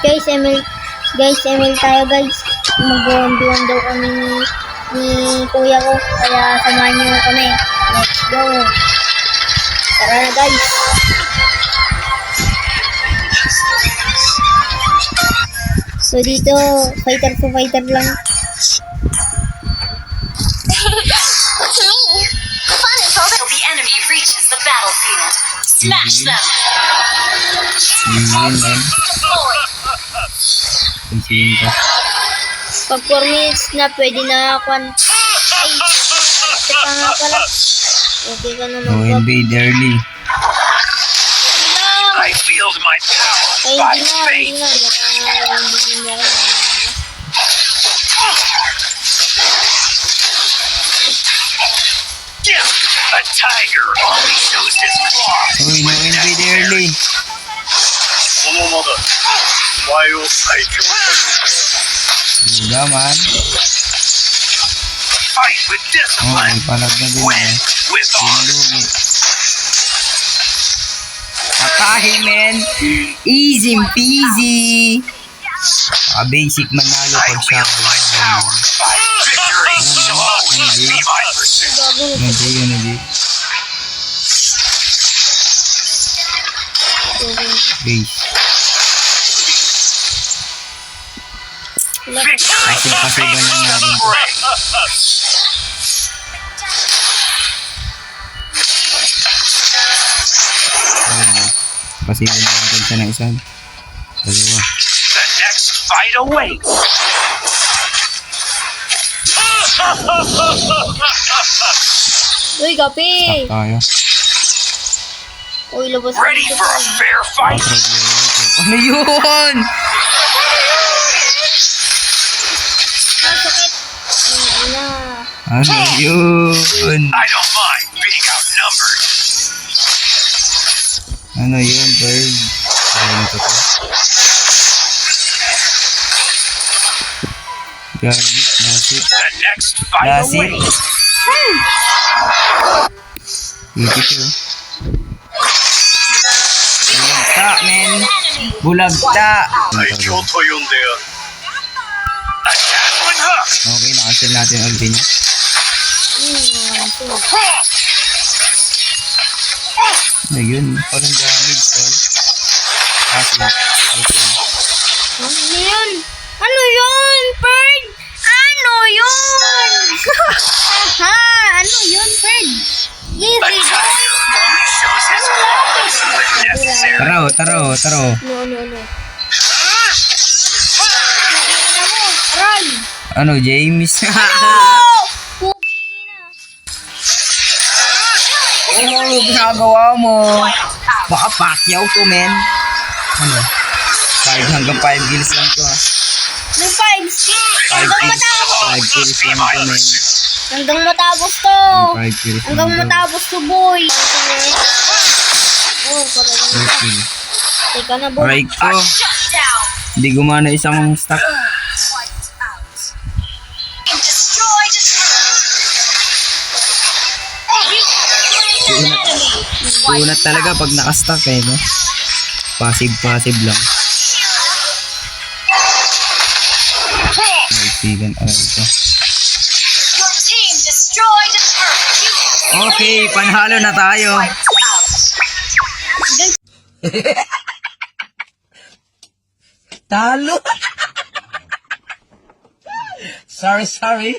Guys, ML tayo guys. Mag-1v1 daw kami ni kuya ko. Kaya samahan nyo kami. Let's go. Tara na guys. So dito, fighter to fighter lang. The enemy reaches the battlefield. Smash them. Pag 4 minutes na, pwede na kwan. Ay, teka nga pala. Okay ka na mag-up. invade early. I wield my power by faith. A tiger only shows his claws. Uy, no invade early. Duga man. Fight with Oh, discipline. may palag na din Win eh. with honor. Lugi. Atahe, men. Easy peasy. Basic manalo I pag siya. wield my power by victory. Shall always be my pursuit. Hindi. Base. Victory Pasiban lang natin. spring. Pasiban lang natin siya ng isa. Dalawa. The next fight awaits. Uy, kape! Tayo. Uy, labas Ready dito, for a tol. fair fight? Ano yun? Ah, sakit. Ina. Ano yun? I don't mind being outnumbered. Ano yun, bird? Ano to? Gagi, nasit. The next fight Nasit. awaits. Ito. Bulagta, men. Bulagta. Attack one hook. Okay, na-cancel natin ang ulti niya. Ano yun? Parang damage, tol. Okay. Ano yun? Ano yun, Bird? Ano yun? Aha! Ano yun, Bird? A Easy. tiger only shows his claws when necessary. Taro. No. Aray! Ano, James? Oh! Oh, ginagawa mo. Baka Pacquiao to, men. Ano? 5 kills lang to, ha. May 5 skills. 5 kills lang to, men. Hanggang matapos to. 5 kills lang Hanggang to. matapos to, boy. Oh, patay na. 4 kills. Teka na, boy. Aray ko. Shut down. Hindi gumana isang stack. Destroy. Unat talaga pag nakastack eh, no? Passive lang. Nagsigan, aray ko. Your team destroyed a turret. Okay, panhalo na tayo. Talo. Sorry.